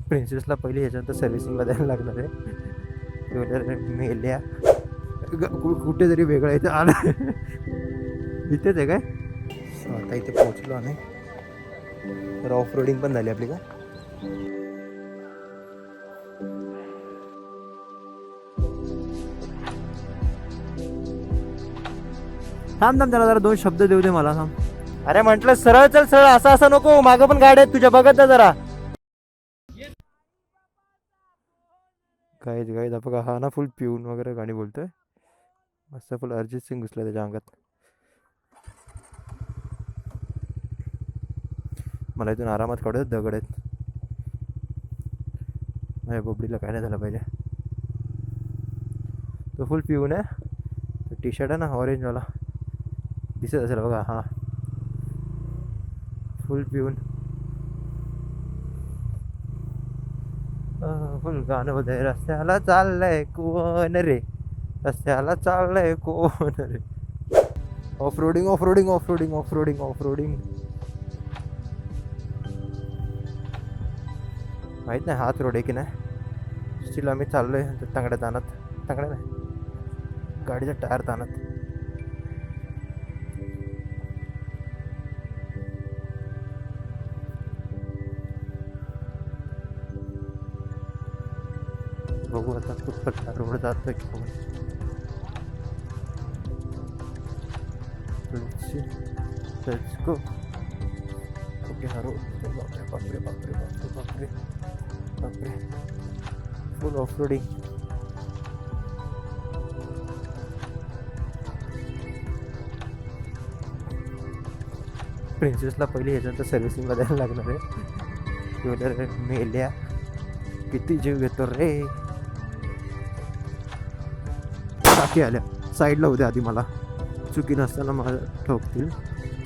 प्रिन्सेसला पहिली ह्याच्यानंतर सर्व्हिसिंगला द्यायला लागणार आहे. मेल्या कुठे तरी वेगळं इथे आलं. इथेच आहे काय? आता इथे पोहोचलो आम्ही. तर ऑफ रोडिंग पण झाली आपली का? थांब थांब, त्याला जरा दोन शब्द देऊ दे मला. थांब. अरे म्हटलं सरळ चल, सरळ असं असं नको. मागं पण गाड्या आहेत तुझ्या, बघत जा जरा. काय काय बघा, हा ना फुल पिऊन वगैरे गाणी बोलतोय. मस्त फुल अरिजित सिंग घुसला त्याच्या अंगात. मला इथून आरामात काढत दगड आहेत. माझ्या बोबडीला काय नाही झालं पाहिजे. तो फुल पिऊन आहे. तो टी शर्ट आहे ना ऑरेंजवाला, दिसत असेल बघा. हां, फुल पिऊन फुल गाणं होत आहे. रस्त्याला चाललंय कोण रे, रस्त्याला चाललंय कोण रे. Off roading off roading off roading off roading off roading. माहीत नाही हाच रोड आहे की नाही. स्टील आम्ही चाललोय तांगड्या ताणात. तांगड्या नाही, गाडीचा टायर ताणात. बघू आता कुठला रोड जातोय की बघू. Let's go. ओके, हा रोड. बापरे बापरे बापरे बापरे बापरे बापरे. फुल ऑफ रोडिंग. प्रिन्सेसला पहिली ह्याच्यानंतर सर्व्हिसिंगला द्यायला लागणार आहे. मेल्या किती जीव घेतो रे. टाकी आल्या साईडला होत्या आधी, मला चुकी नसताना मला ठोकतील.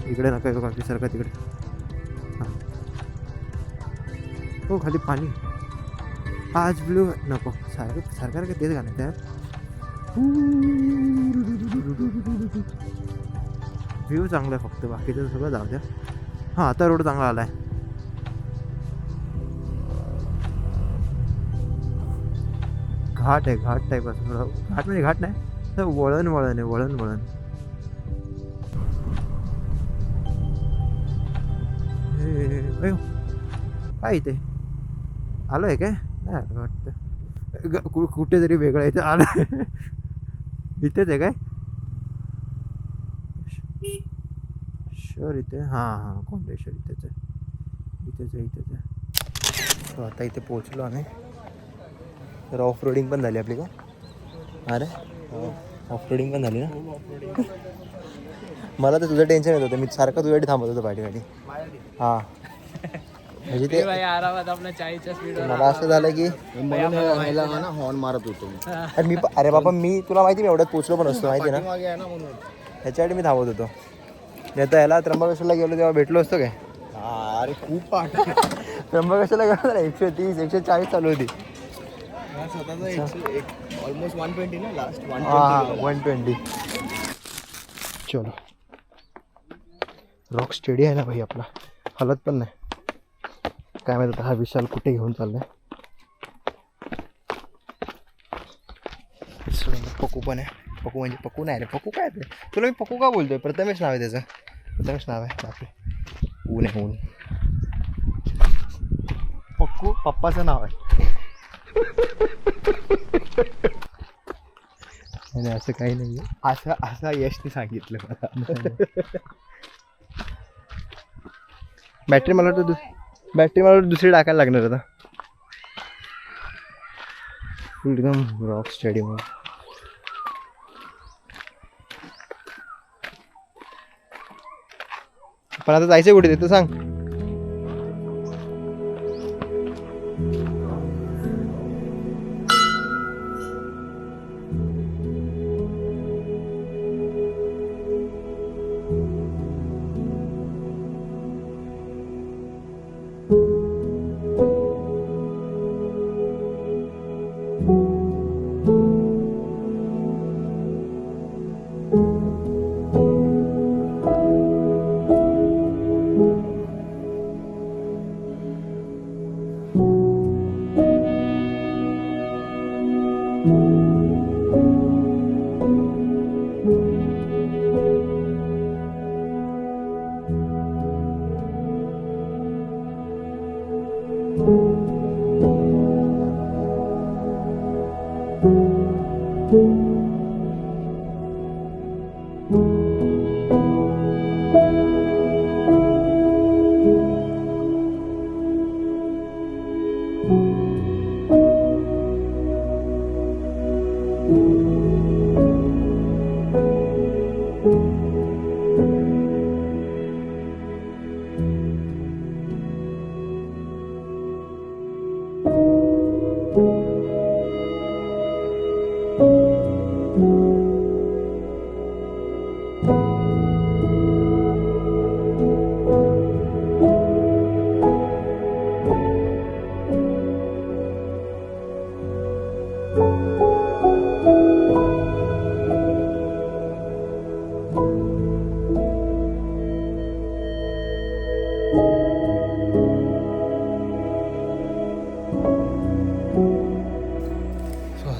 इकडे नका येऊ काकी, सारखा तिकडे. हो खाली पाणी. आज ब्लू नको, सारखं तेच गाणं त्यात. व्ह्यू चांगला आहे फक्त, बाकीचं सगळं जाऊ द्या. हां, आता रोड चांगला आला आहे. घाट आहे, घाट टाईप असं थोडं. घाट म्हणजे घाट नाही, तर वळण वळण आहे, वळण वळण. काय इथे आलो आहे काय? नाही आलं वाटतं. कुठे तरी वेगळं इथे आलं. इथेच आहे काय? शहर इथे. हां हां, कोंडेश्वर इथेच आहे, इथेच आहे, इथेच आहे. तो आता इथे पोहोचलो आम्ही. तर ऑफ रोडिंग पण झाली आपली का? अरे ऑफ रोडिंग पण झाली ना. मला तर तुझं टेन्शन येत होतं, मी सारखं तुझ्यासाठी थांबत होतो पाठी. हां, म्हणजे ते आरामात आपल्या 40च्या स्पीड. मला असं झालं की हॉर्न मारत होतो मी. अरे बाबा, मी तुला माहिती, मी एवढ्यात पोचलो पण असतो माहिती ना. ह्याच्यासाठी मी थांबत होतो. नाही तर ह्याला त्र्यंबकेश्वरला गेलो तेव्हा भेटलो असतो काय? अरे खूप पाठ. त्र्यंबकेश्वरला गेलो ना, 130 140 चालू होती. ऑलमोस्ट 120 ना लास्ट. 120. चलो, रॉक स्टेडी आहे ना भाई आपला, हलत पण नाही. काय माहिती आता हा विशाल कुठे घेऊन चाललाय. पकू पण आहे. पकू म्हणजे पकू नाही रे, पकू काय ते तुला मी पकू का बोलतोय? प्रथमेश नाव आहे त्याचं, प्रथमेश नाव आहे. बापरे, ऊन आहे ऊन. पक्कू पप्पाचं नाव आहे. नाही असं काही नाही आहे. असं यशने सांगितलं मला. बॅटरी मला वाटतं दुसरी टाकायला लागणार आता. एकदम रॉक स्टेडियम. पण आता जायचं कुठे ते सांग.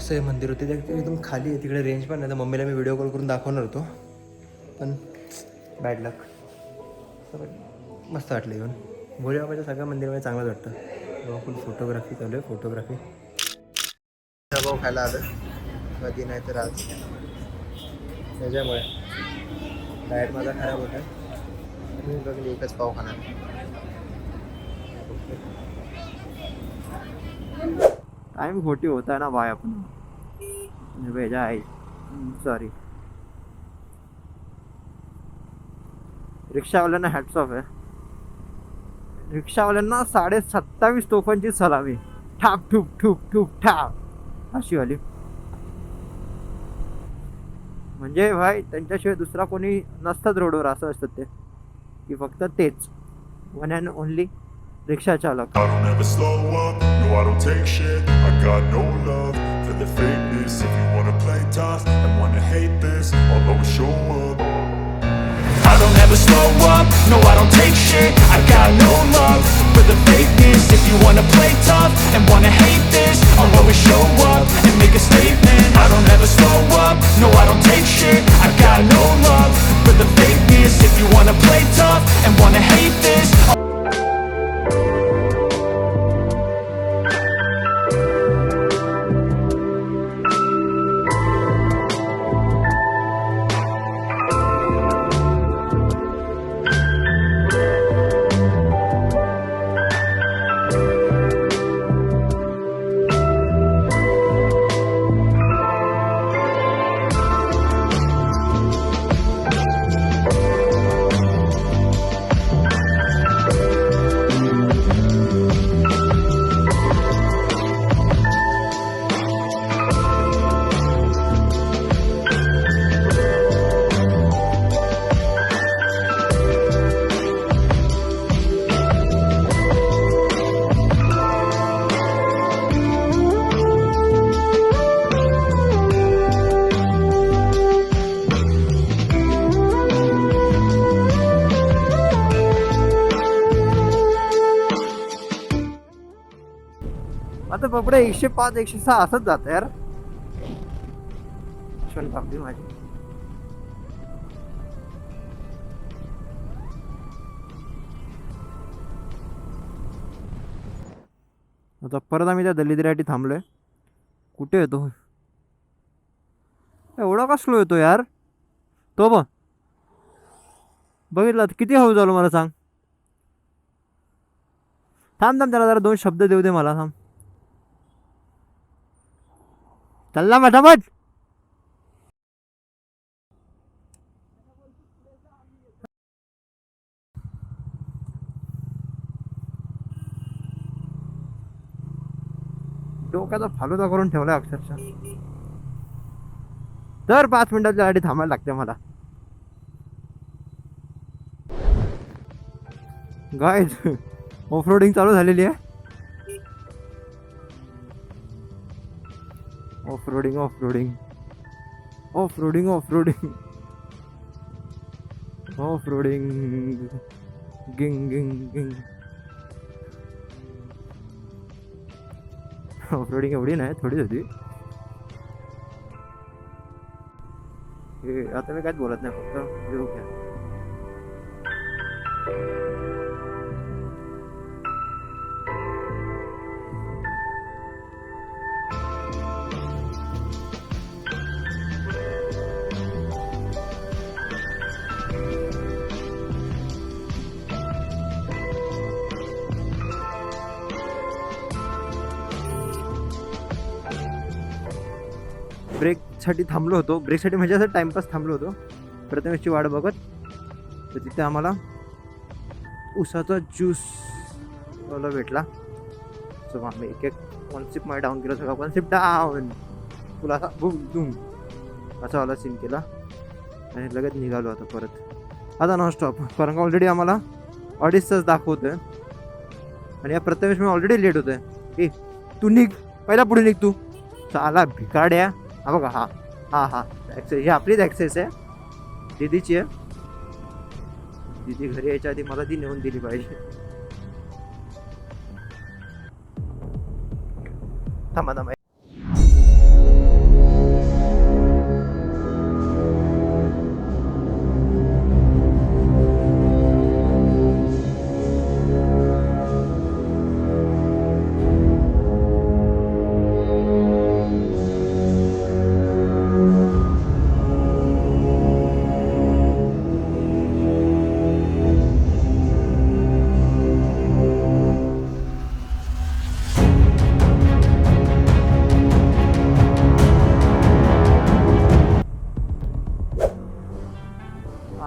असं हे मंदिर होते ते एकदम खाली आहे, तिकडे रेंज पण नाही. तर मम्मीला मी व्हिडिओ कॉल करून दाखवणार होतो, पण बॅड लक. मस्त वाटलं येऊन. भोलेबाबाच्या सगळ्या मंदिरामध्ये चांगलंच वाटतं. फुल फोटोग्राफी चालू आहे, फोटोग्राफी. भाऊ खायला आलं कधी नाही तर आज, त्याच्यामुळे डाएट माझा खराब होता. मी बघली एकच पाव खाणार. टाइम 40 होता है ना भाई अपना, भेजा है. सॉरी, रिक्षावाल्यांना हॅट्स ऑफ आहे. रिक्षावाल्यांना 27.5 तोफांची सलामी, ठाप ठूप ठूप ठूप ठाप अशी वाली. म्हणजे भाई त्यांच्याशिवाय दुसरा कोणी नसतात रोडवर, असं असतात ते, की फक्त तेच वन अँड ओनली रिक्षा चालक. I don't ever slow up, no I don't take shit. I got no love for the fakeness. If you wanna play tough and wanna hate this, I'll always show up. I don't ever slow up, no I don't take shit. I got no love for the fakeness. If you wanna play tough and wanna hate this, I'll always show up and make a statement. I don't ever slow up, no I don't take shit. I got no love for the fakeness. If you wanna play tough and wanna hate this, आता बापडे 105 106 असंच जात यार. पापडी माझी. आता परत आम्ही त्या दलिद्रासाठी थांबलोय. कुठे येतो एवढा का स्लो येतो यार तो? बघितलं किती हळू झालो मला सांग. थांब थांब, त्याला जरा 2 शब्द देऊ दे मला. थांब, चल ना फटाफट. डोक्याचा फालुदा करून ठेवलाय अक्षरशः. तर 5 मिनिटाच्या गाडी थांबायला लागते मला. गाईज ऑफ रोडिंग चालू झालेली आहे. Off roading off roading off roading off roading off roading गिंग गिंग गिंग. ऑफ रोडिंग एवढी नाही, थोडीच होती. आता मी काहीच बोलत नाही, फक्त व्ह्यू घ्या. ब्रेकसाठी थांबलो होतो. ब्रेकसाठी म्हणजे असं टाईमपास थांबलो होतो प्रथमेशची वाट बघत. तर तिथे आम्हाला उसाचा ज्यूस वाला भेटला. सो आम्ही एक एक 1 सिप मध्ये डाऊन केलं. सगळं 1 सिप डाऊन तुला असा बुम दुम असा वाला सीन केला आणि लगेच निघालो आता परत. आता नॉनस्टॉप, कारण का ऑलरेडी आम्हाला 2:30 तास दाखवतोय आणि या प्रथमेश मी ऑलरेडी लेट होतोय. ए तू निघ, पहिला पुढे निघ तू. चाला भिकाड्या. हा बघा, हा हा हा ॲक्सेस, ही आपलीच ॲक्सेस आहे, दीदीची आहे. दीदी घरी यायच्या आधी मला ती नेऊन दिली पाहिजे. थांबा थांबा.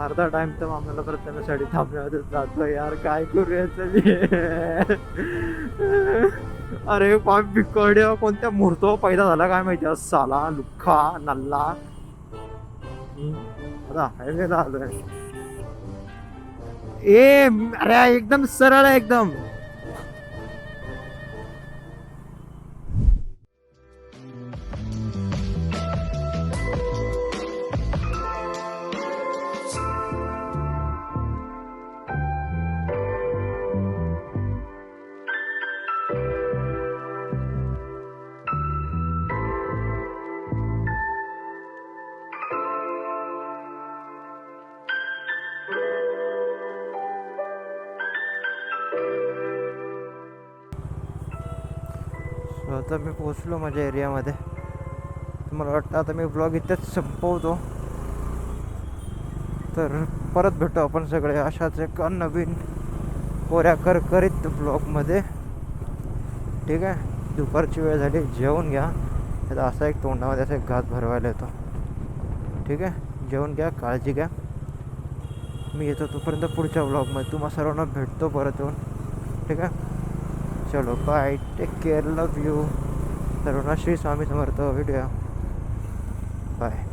अर्धा टाइम तर आम्हाला प्रथमेसाठी थांबण्यावर जातो यार. काय करूयाचं मी. अरे पाय बिकड्या कोणत्या मुहूर्तावर पैदा झाला काय माहिती. साला लुख्खा नल्ला. आता हायवेला आलोय. ए अरे एकदम सरळ आहे एकदम. आता मी पोचलो माझ्या एरियामध्ये. मला वाटतं आता मी व्लॉग इथेच संपवतो. तर परत भेटू आपण सगळे अशाच एका नवीन कोऱ्या करकरीत ब्लॉगमध्ये. ठीक आहे, दुपारची वेळ झाली, जेवून घ्या. आता असा एक तोंडामध्ये असा एक घास भरवायला येतो. ठीक आहे, जेवून घ्या, काळजी घ्या. मी येतो तोपर्यंत पुढच्या ब्लॉगमध्ये. तुम्हा सर्वांना भेटतो परत येऊन. ठीक आहे, चलो bye, take care, love you सर्वांना. श्री स्वामी समर्थ. भेटूया, बाय.